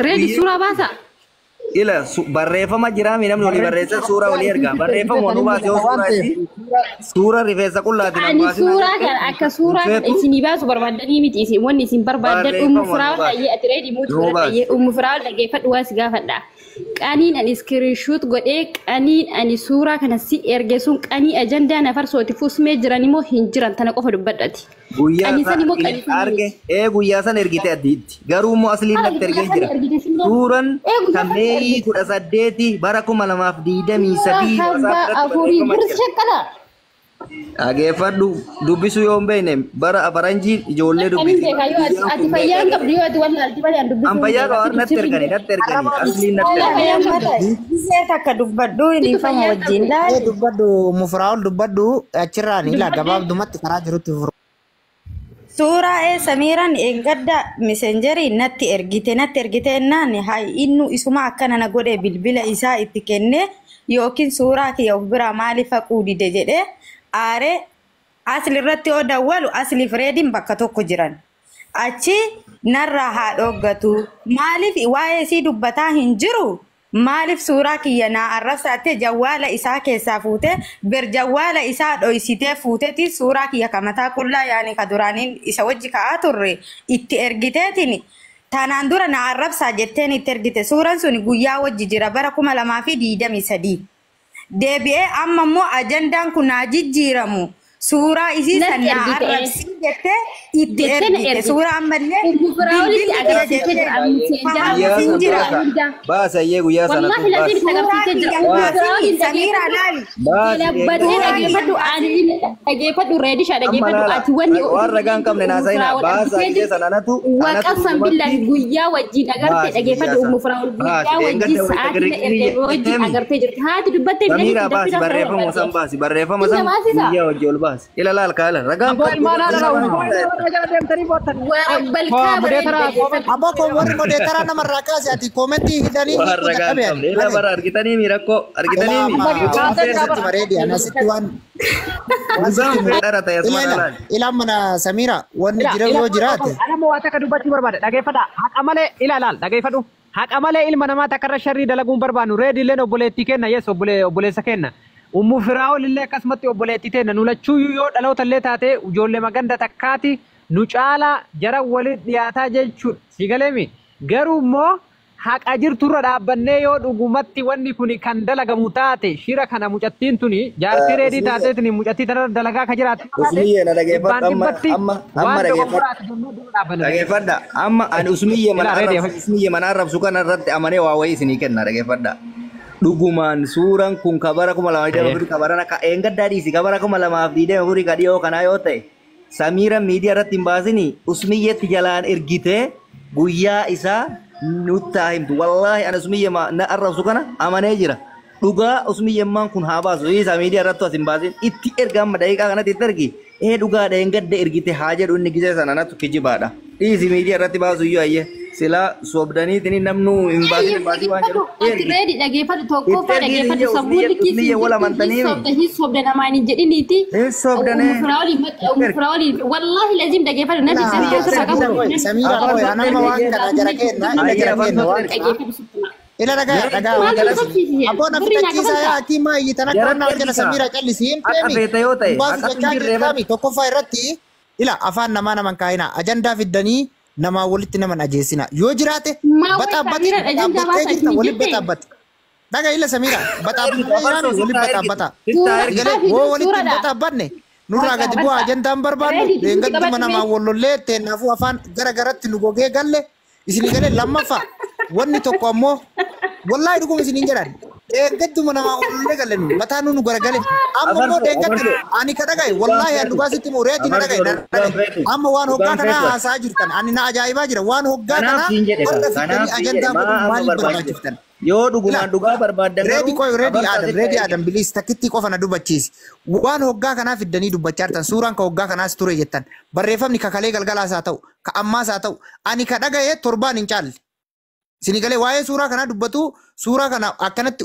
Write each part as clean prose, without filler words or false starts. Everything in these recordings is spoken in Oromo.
ريدي سورة باسا إلى بريفة ما جرامي نمنو لي بريسة سورة ولي أرجع بريفة مونو باسي سورة دي سورة ريفيسة كلها دي أني سورة كان أك سورة إسني باسو بربادني ميت إسي وني سين بربادن فراول أي أتريدي موت سورة أي فراول لقي فتوى سجافة دا كانين أني سكرينشوت قد إيه كانين أني سورة كان سي إرجسون كاني أجندة نفر صوتي فوس مجراني مو هنجران تنا كفر بدأتي أني سني مو كاني أرجع إيه بويا سن إرجيته أديت غارو مو أصلي نكترجع جرا سورة كمي كذا سديتي باركو مالا ما في دمي سبي أفوري برس شكلا أجيفر دوبيسو يوم بينهم برا أبرانجي جولة دوبيسو أتي فيان قبل يوم أتوان أتي فيان دوبيسو أم فيان كار نتركني أصلي نتركني bisa tak dubadu ini faham wajin dah dubadu mufraul dubadu cerani lah gabab dumat karaj rutu Sura Samiran engadda messengeri natti ergite nani hai innu isuma akkana na gode bilbila isa itti kenne yokin sura ki yobra mali faqudi de jede are asli irratti o dawwalu asli fredin bakka tokko jiran achi narra ha doggatu malif waye si dubbata hinjiru malif sura kiyana arrasate jawala isa keessa fuute ber jawala isa dhoysite fuuteti sura kiya kamata kulla yani kaduranin isa wajji ka turre itti ergiteetini tanan dura na arrabsa jetteni itti ergite suran suni guyyaa wajji jira bara 2023 debi'e amma mo ajandan kuna jijjiramu sura isi sanna arrabsi jette itti ergite sura ammalle فراولي أجرب تجر عم تجر بس أيه ويا سنة والله لازم تجرب تجر فراولي سميرة لالي لبدين أجيبتو أجيبتو ريدش أجيبتو أتوني ورجعن كم لناسينا بس أيه سنة تو وقسم بالله ويا وجين أجرب أجيبتو مفراول ويا وجين ساعات وجين أجرب تجر هذا دبته سميرة بس بريفة مسام بس بريفة مسام ويا وجول بس إلا لا الكالا رجعن Aba ko wari modetara na maraka ati komenti hidani ila bara argitani mi rakko argitani mi maredi ana situan ila mana Samira wani jira yo jirate ana mo wata ka dubati barbada dhaggeeffadha haqamale ila laal dhaggeeffadhu haqamale ilma namaa takarra sharri dalaguun barbaanu reedi leen obboleetti kenna yes obboleessa kenna ummu firaa'ol illee akkasumatti obboleetti tenna nulachuu yoo dhaloota illee taate ijoollee maganda takkaati nu caala jara walit dhiyaataa jechuudha sigaleemi garuu immoo haqa jirturra dhaabbannee yoo dhugumatti wanni kun kan dalagamu taate shira kana mucattiin tuni jaartii reedii taateetini mucattii tana dalagaa ka jiraatu usmiyye na dhageeffadha amma ani usmiyye mana arrabsu kana irratti amanee waa wayii isinii kenna dhageeffadha dhugumaan suuraan kun kabara 2020 kabarana ka engaddaa dhiisi kabara 2020 ka dhiyoo kanaa yoo ta'e Samira media irratti hin baasini usmiyyeetti jalaan ergite guyyaa isaa nuttaa himtu wallahi ana usmiyye na arrabsu kana amanee jira dhugaa usmiyyemmaan kun haa baasu isa media irratti as hin baasin itti erga amma daqiiqaa kanatti itti ergi dhugaadha engadda ergite haa jedhu inni gisee sana natu kijibaadha dhiisi media irratti baasu iyyuu ayye sila sobdanii tini namnu hin baasin waan jedhu reedi dhageeffatu tokko fa dhageeffatu sabuun kisi wala mantanii sobda namaan hin jedhiniti firaawli wallahi lazim dhageeffatu nati Samira ko ana ma waan kana jara kenna waan ila daga abona fitakiisa ya akima yitana kana wajana Samira callisiin pemi bas kami tokko fa irratti ila afaan nama kaina ajanda fiddanii nama walitti naman ajeesina yoo jiraate bataabati jirta walitti bataabati daga ila Samira bataabati walitti bataabata woo walitti bataabanne nurraa gadi bu'aa ajandaan barbaannu deengatti mana maa wallollee teennaafuu afaan gara garatti nu gogee galle isinii galee lammaffaa wanni tokko ammoo wallahi dhuguma isiniin jedhan deengatti mana maa wallollee galle nu mataa nu garagale amma immoo deengatti ani ka dhagaye wallahi an dhugaasitti immoo reetii na dhagaye amma waan hoggaa kanaa haasaa jirtan ani na ajaa'ibaa jira waan hoggaa kanaa warra fitanii ajandaa maaliif barbaachiftan yoo dhugumaan dhugaa barbaaddan reedi adam bilis takkitti qofa na dubachiisi waan hoggaa kanaa fiddanii dubbachaa jirtan suuraan ka hoggaa kanaas ture jettan barreeffamni ka kalee galgalaas haa ta'u ka ammaas haa ta'u ani ka dhagaye torbaan hin caalle isinii galee waa'ee suuraa kanaa dubbatu suuraa kana akkanatti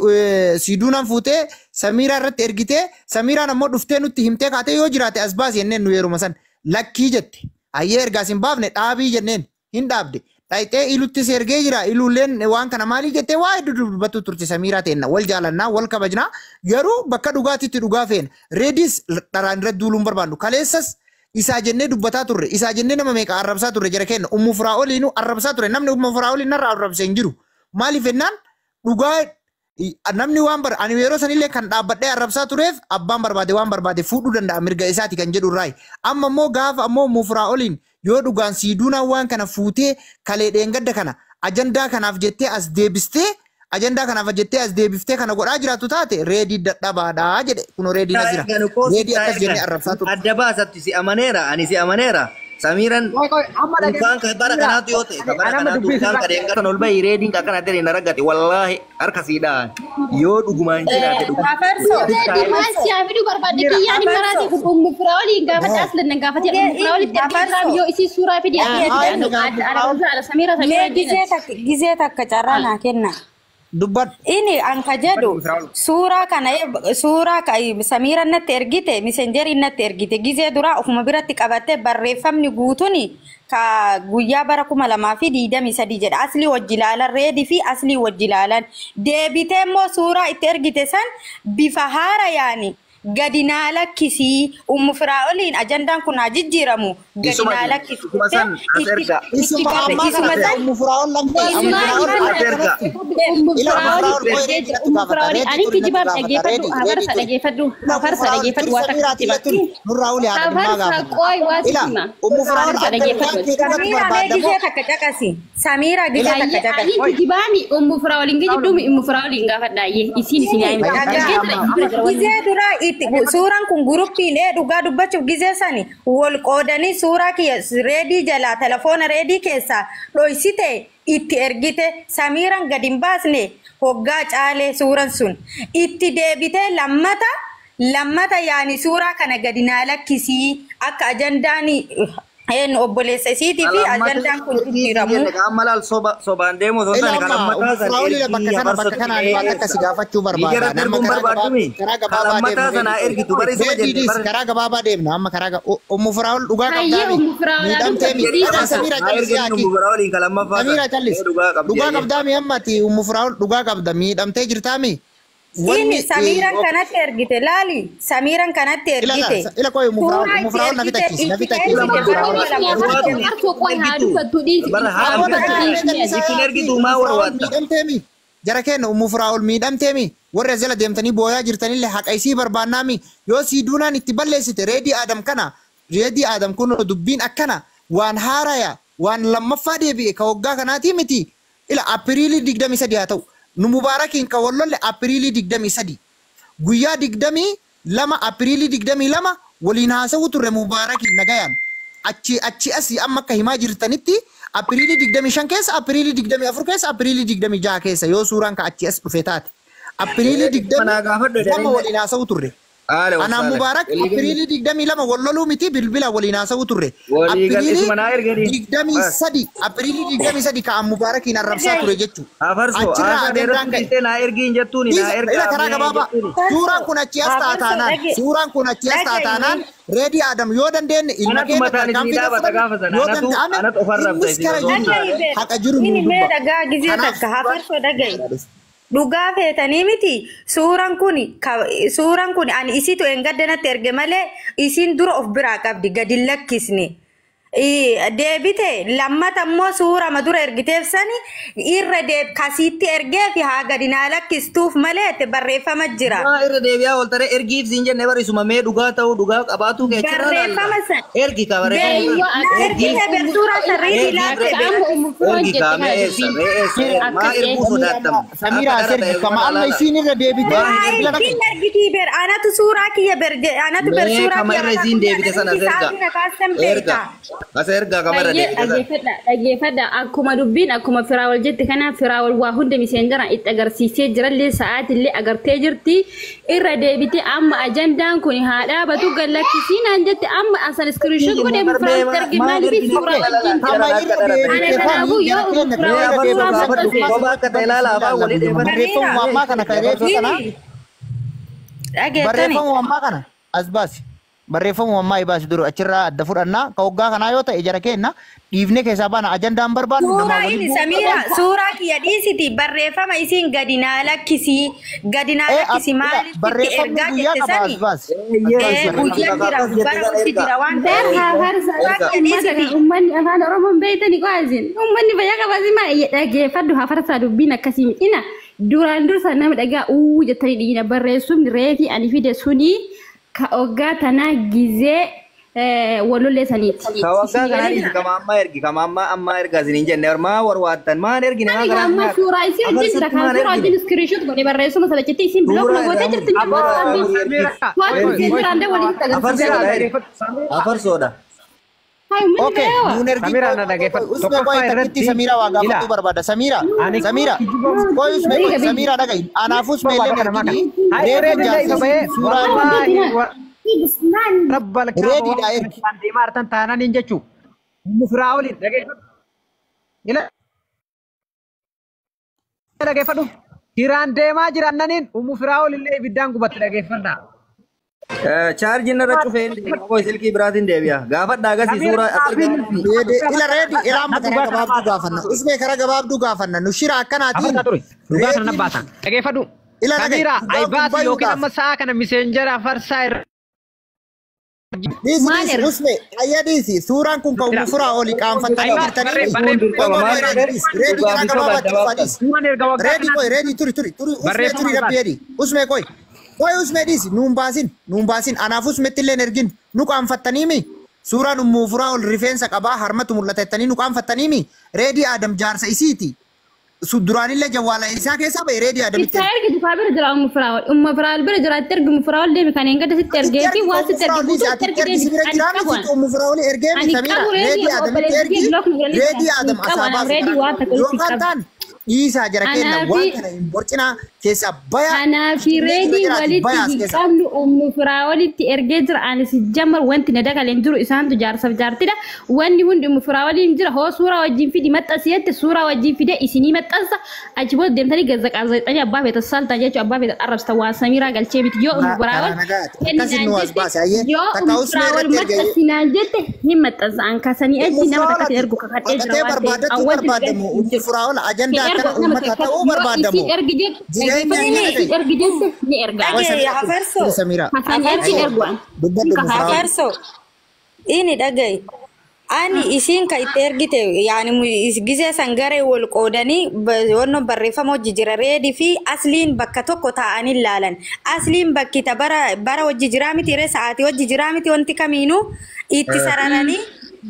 siiduunaan fuutee Samiraa irratti ergitee Samiraan ammoo dhuftee nutti himtee kaatee yoo jiraate as baasi jenneen nu yeruma san lakkii jette ayyee ergaas hin baafne dhaabii jenneen hin dhaabde Taitee ilutti sergee jira ilulleen waan kana maali jettee waa hedduu dubbatu turte Samiraa teenna wal jaalannaa wal kabajnaa garuu bakka dhugaatitti dhugaa feena reedis dharaan irra duuluun barbaannu kaleessas isaa jennee dubbataa turre isaa jennee nama meeqa arrabsaa turre jara kenna Ummu Firaa'oliinu arrabsaa turre namni Ummu Firaa'oliin narraa arrabsee hin jiru maaliif ennaan dhugaa namni waan bar ani yeroo sanillee kan dhaabbadhee arrabsaa tureef abbaan barbaade waan barbaade fuudhuu danda'a mirga isaati kan jedhu irraayi amma immoo gaafa ammoo Ummu Firaa'oliin yoo dhugaan siiduunaa waan kana fuutee kalee dheengadda kana ajandaa kanaaf jettee as deebistee ajandaa kanaaf jettee as deebiftee kana godhaa jiraatu taate reedii dadhabaadhaa jedhe kunoo reedii na jira reedii akkas jennee arrabsaa turre. Adda baasatti si amaneera ani si amaneera. Samiran kan bara kanatu yote bara kanatu kan kadang kan ol bayi reading kan ada di naragati wallahi harka sidaan yo duguman jira te duguman masih abi du barbade kiya ni marati ku Ummu Firaa'oli gafat aslan nan gafat Ummu Firaa'oli terkira yo isi surah video ada Samira gize takka carrana kenna dubbat ini angka jadu surah kana Samira natti ergite messenger natti ergite gize dura ufuma biratti qabate barreeffamni guutuni ka guyyaa bara 2023 jedha asli wajjilaalan reedi fi asli wajjilaalan deebite immoo suuraa itti ergite san bifa haara yaani gadinaa lakkisii Ummu Firaa'oliin ajandaan kun jijjiiramu gadinaa lakkisii Ummu Firaa'ol ani kijibab dhageeffadhu hafarsa dhageeffadhu waa takka nurraa'uli Samira gizee takka caqasi ani kijibaami Ummu Firaa'oliin gijibduumi Ummu Firaa'oliin gaafadhaaye isin gizee dura suuraan kun guruppiin dhugaa dubbachuuf gizee sani wal qoodanii suuraa kiyya reedii jalaa telefoona reedii keessaa dhoysite itti ergite Samiran gadi hin baasne hoggaa caalee suuraan sun itti deebite lammata yaani suuraa kana gadi naa lakkisii akka ajandaani en obboleessa isiitii fi ajandaan kun jijjiiramu malal sobaan deemu sontaan kan bakka kana waan akka si gaafachuu barbaada nama karaa gabaabaa ergitu karaa gabaabaa deemna amma karaa Ummu Firaa'ol dhugaa qabdaa miidhamtee Samira callis dhugaa qabdaa mi ammati Ummu Firaa'ol dhugaa qabda miidhamtee jirtaami ini Samiran kanatti ergite laali Samiran kanatti ergite ila koy Ummu Firaa'ol nafita miidhamteemi jara kenna Ummu Firaa'ol miidhamteemi warra jala deemtanii booyaa jirtanillee haqa isii barbaannaami yoo sii duunaan itti balleessite reedii Adam kun dubbiin akkana waan haaraya waan lammaffaa deebi'e ka waggaa kanaatii miti ila Apiriilii 23 haa ta'u nu Mubaarakiin ka wallolle Apiriilii 23 guyyaa 22 Apiriilii 22 waliin haasa'u turre Mubaarakiin nagayaan achi asii amma akka himaa jirtanitti Apiriilii 25 keessa Apiriilii 24 keessa Apiriilii 26 keessa yoo suuraan ka achi as dhufe taate Apiriilii 22 waliin haasa'u turre ana Mubaarak Apiriilii 22 walloluu miti bilbila waliin haasa'u turre Apiriilii 23 Apiriilii 23 ka Mubaarakiin arrabsaa ture jechuudha achirraa adeerraan ga'e ila karaa gabaabaa suuraan kun achi as taataanaan reedii Adam yoo dandeenye ilma keenya tarkaanfii fudhatu yoo danda'ame innis kara jiru haqa jiru nu dubba dhagaa gizee takka hafarsoo dhagaye dhugaa feetanii miti suuraan kun ani isitu engaddanatti erge malee isiin dura of biraa qabdi gadi lakkisne deebite lammata immoo suura madura ergiteef sani irra deeb kasiitti ergee fi haa gadi naa lakkistuuf malee barreeffama jira irra deebiyaa oltare ergiif siin jenne barisuma mee dhugaa ta'uu dhugaa qabaatu keessa barreeffama san ergi ka barreeffama ergite bersuura sarriitii laate ergi ka maa erguu sodaatama Samira sergi kama amma isiin irra deebite ergiti ber anatu suuraa kiyya berje anatu ber suuraa kama irra isiin deebite sana erga Masa erga kamera dhageeffadha akkuma dubbiin akkuma Firaa'ol jette kana Firaa'ol waa hunda miseenjara itti agarsiisee jirallee sa'aatillee agartee jirti irra deebite amma ajandaan kun haa dhaabatu gallakkisiinaan jette amma asan iskiriinshot godhee Firaa'ol erge maaliif suuraa wajjin kanaafuu yoo barreeffama ammaa kana as baasi barreeffamu ammaa ibaas duru achirraa adda fudhannaa ka waggaa kanaa yoo ta'e jara kenna dhiifnee keessaa baana ajandaan barbaannu suuraa inni Samiira suuraa kiyya dhiisiti barreeffama isiin gadinaa lakkisi maaliif itti ergaa jette sani guyyaa jira bara utti jira waan ta'eef ummanni afaan oromoon beeytani qo'asin ummanni fayyaa qabasi maa dhageeffadhu hafarsaa dubbiin akkasii midhina duraan dursa nama dhagaa jettanii dhiina barreessumni reetii ani fide suni ka waggaa tanaa gizee walollee saniiti. Ka waggaa kanaanis kama amma erga isiniin jenne maa warwaattan maan ergine maa garaa amma suuraa isii wajjin jira kan suuraa wajjin iskiriishoot godhe barreessuma salachetti isiin bilookna gootee jirti afarsoodha. Okay, Samira na dhaggeeffatu. Usme koi takitti Samira waa gaafatu barbaada. Samira. Koi usme koi Samira dhagahi. Anaaf usme illee ergini. Reefu jaarsi suuraa Rabbal reedi dha ergi. Deemaa artan taanaan hin jechuu. Mufiraa waliin dhaggeeffatu. Dhaggeeffadhu. Hiraan deemaa jirannaniin mufiraa waliin ibiddaan gubatti dhaggeeffadha. Charge na rachu fail koi silki biratin debiya gaafadha agasi suura ila reedi ila amma kara gabaabdu gaafanna usme kara gabaabdu gaafanna nu shira akkanaatiin dhugaa sana nabbaasan dhaggeeffadhu Samira aybaas yookiin amma saa kana messenger afarsaa irra Disi usme ayadisi suuraan kun ka'u furaa oli qaanfatanii jirtanii reedi kara gabaabatti fadis reedi turi usme rabbi usme koi Koi usme disi numbaasin anaafus mettilleen ergin nu qaanfattaniimi suuraan umuufuraa ol rifeensa qabaa harmatu mul'atettanii nu qaanfattaniimi reedii Adam jaarsa isiiti duraanillee jawwaala isaa keessaa ba'e reedii Adamitti. Isaa ergi dufaa bira jira umuufuraa bira jira itti ergi umuufuraa ol deemi kan eeggadda sitti ergeeti waan sitti ergi guutuu itti ergi deemi ani qabuun. Umuufuraa ol ergeemi Samira reedii Adamitti ergi reedii Adam asaabaas yookaan taan dhiisaa jara kenna waan kana hin borcinaa keessa baya Anaafi reedii walitti qabnu umuufuraa walitti ergee jira ani si jammar wanti na dagaleen jiru isaantu jaarsaaf jaartidha wanni hundi umuufuraa waliin jira hoo suuraa wajjin fidi maxxasiyette suuraa wajjin fide isinii maxxansa achi booda deemtanii gazzaqaazexanii abbaa feeta saltaa jechuun abbaa feeta arrabsita waan Samiraa galchee miti yoo umuufuraa wal maxxasinaan jette hin maxxansa an kaasanii achi nama takkatti ergu kakadhee jira waan ta'eef umuufuraa ol ajandaa kana uummata ta'uu barbaadamu. Hafarso ini dhagahi ani isiin ka itti ergite yaani gizee san garee wal qoodanii wanno barreeffama hojii jira reedii fi asliin bakka tokko taa'anii ilaalan asliin bakkita bara hojii jiraa miti irra sa'aatii hojii jiraa miti wanti kamiinuu itti sararanii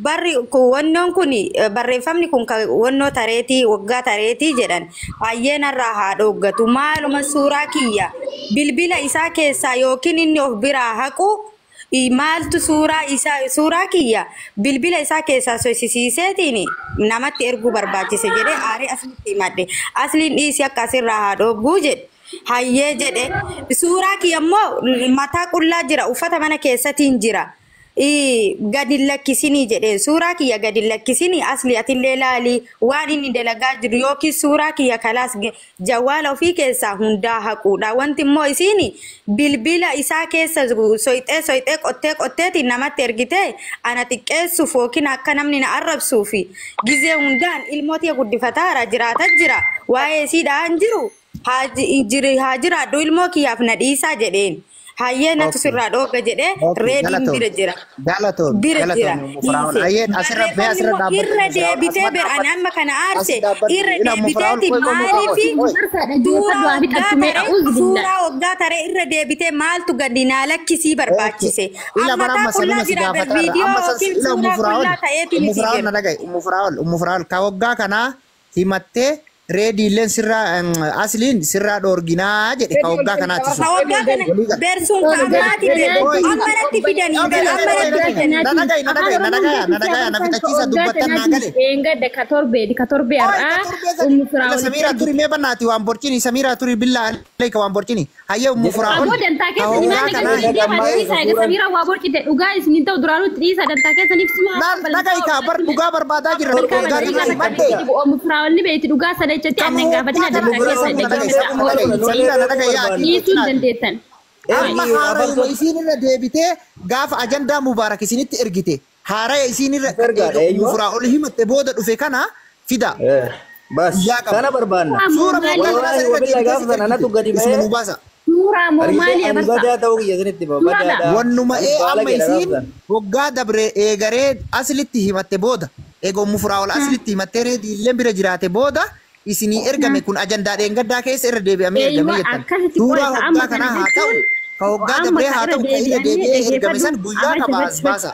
barri wannoon kun barreeffamni kun wannoo tareetii waggaa tareetii jedhan baay'een irraa haa dhoggatu maaluma suuraa kiyya bilbila isaa keessaa yookiin inni of biraa haqu maaltu suuraa kiyya bilbila isaa keessaa sochisiiseetiin namatti erguu barbaachise jedhee aarii aslitti himadhe asliin dhiisii akkasirraa haa dhogguu jedhe hayyee jedhe suuraa kiyya immoo mataa qullaa jira uffata mana keessatiin jira. Gadi lakkisini jedheen suuraa kiyya gadi lakkisini asli atillee laali waan inni dalagaa jiru yookiin suuraa kiyya kalaas jawwaala ofii keessaa hundaa haquudha wanti immoo isiin bilbila isaa keessa soyxee qotteetiin namatti ergitee ana xiqqeessuuf yookiin akka namni na arrabsuuf gizee hundaan ilmootii guddifataara jiraata jira waa'ee siidhaan jiru haa jiraadhu ilmoo kiyyaaf na dhiisaa jedheen. Hayyee natu sirraa dhooga jedhee reediin bira jira. Bira jira. Irra deebitee biraan amma kana aarse irra deebiteeti maaliifi suuraa waggaa taree irra deebitee maaltu gadinaa lakkisii barbaachise. Amma taakullaa jira viidiyoo yookiin suuraa kullaa ta'eetu ni jira. Umufraal ka waggaa kanaa himattee reediileen sirraa asliin sirraa dhoorginaa jedhe ka waggaa kanaatti sun. Ka waggaa kana beersuun kaamaati ammanatti fidanii nadagaya na fitachiisa dubbattan naa gale. Engadda ka torbee har'aa umufraa Samira turi mee bannaati waan borcini Samira turi billaa leeka waan borcini hayyee umufraa ol. Ammoo dantaa keessa ni maal Samira waa borcite dhugaa isin ta'u duraanutti dhiisa dantaa keessa ni ibsuma. Nagayi ka bar dhugaa barbaadaa jirra. Umufraa ol ni beeti dhugaa sana jechuutti aannan gaafatina dantaa keessa dhaggeeffadha. Dhiisuu dandeettan. amma haara yoo isin irra deebitee gaafa ajandaa mubaarak isinitti ergite haara isin irra furaa ol himatte booda dhufe kana fida bas kana barbaanna suura wallahi gaafa sana natu gadi isin mubasa suura mormaali abarta badaa ta'uu isinitti badaa wannuma amma isin hoggaa dabre eegaree aslitti himatte booda eego mufuraa ol aslitti himatte reedi illee bira jiraate booda isinii ergame kun ajandaa dheengaddaa keessa irra deebi'amee ergame jettan suuraa hoggaa kanaa haa ta'u ka hoggaa dabree haa ta'u ka irra deebi'ee ergame san guyyaa qaba as baasa.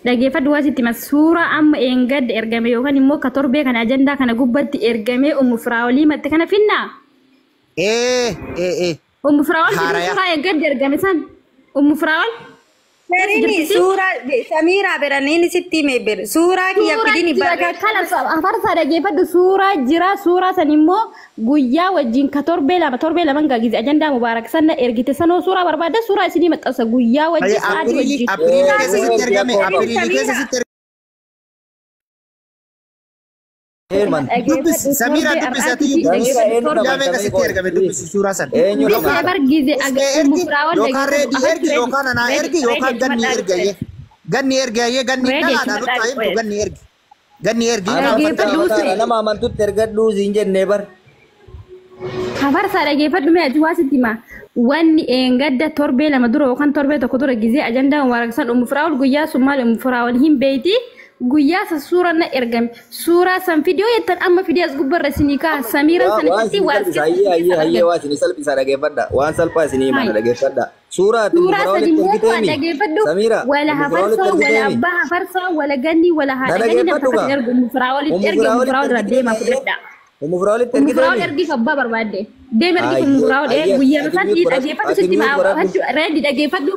Dhaggeeffadhu waasitti mas suuraa amma eengadda ergame yookaan immoo ka torbee kana ajandaa kana gubbatti ergamee Firaa'olii matte kana finnaa. Firaa'ol suuraa eengadda ergame san Firaa'ol. Serini suura Samira beraniin sitti meeber suura kiyya fidini barre kana afarsa dhaggeeffadhu suuraa jira suuraa san immoo guyyaa wajjin ka torbee lama gagize ajandaa mubaarak sanna ergite sanoo suuraa barbaadda suuraa isinii maxxansa guyyaa wajjin saati wajjin Apriilii keessa sitti ergame Apriilii keessa sitti dubbis Samira dubbisati yaame kasitti ergame dubbis suuraa san bargize Firaa'ol yookaan reedi ergi yookaan anaa ergi yookaan ganni ergaye ganni nanaadha nutti himtu ganni ergi nama amantutti ergadhuu siin jennee bar hafarsaa dhaggeeffadhu mee ati waasitti himaa wanni eengadda torbee lama dura yookaan torbee tokko dura gizee ajandaa mubaaraksan Firaa'ol guyyaa sun maal Firaa'ol hin beeyti guyyaa sa suuraa na ergame suuraa san video yettan amma video as gubbarra isinii kaa Samiiraan sanatti hayyee waa isinii salphisaa dhaggeeffadha waan salphaa isinii himaa dhaggeeffadha suuraa Firaa'ol ergiteemi Samiira wala hafarsaa wala abbaa hafarsaa wala ganni wala haadha ganni nama ergu Firaa'ol Firaa'ol deema fudhadha Firaa'ol Firaa'ol ergi abbaa barbaadde deema ergi Firaa'ol guyyaa sanatti dhaggeeffadhu sitti maa reedi dhaggeeffadhu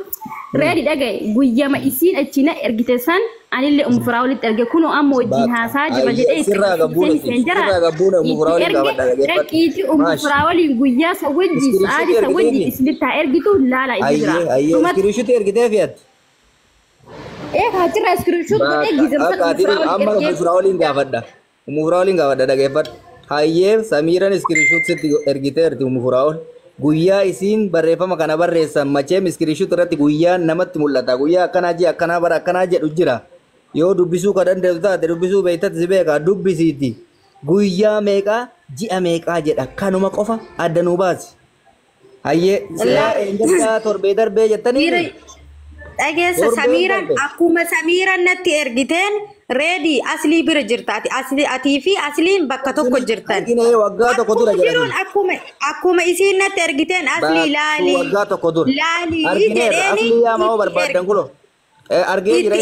reedi dhagaye guyyama isiin achina ergite san anille Firaa'ol erge kuno ammo wajjin haasaa jira jedhee sirraa gabbuuna Firaa'ol qabadha dhaggeeffadhu Firaa'ol guyyaa sa wajjin saadi sa wajjin islitta ergitu laala jira screenshot ergitee fiyat haachirra screenshot godhee gizemsa amma Firaa'olin gaafadha dhaggeeffadhu hayyee Samiiraan screenshot sitti ergiteerti Firaa'ol guyyaa isiin barreeffama kana barreessan macheem screenshot irratti guyyaa namatti mul'ata guyyaa akkanaa ji akkanaa bara akkanaa jedhu jira yoo dubbisuu ka dandeessu taate dubbisuu beektatti si beeka dubbisiiti guyyaa meeqaa ji'a meeqaa jedha kanuma qofa adda nuu baasi hayyee silaa eengaddaa torbee darbee jettanii dhageessa Samiiraan akkuma Samiiraan natti ergiteen reedi aslii bira jirtaati asli atii fi asliin bakka tokko jirtan waggaa tokko dura jiruun akkuma isiin natti ergiteen asli laali waggaa tokko dura laali jedheeni asli yaa maa barbaadan kulo argee jira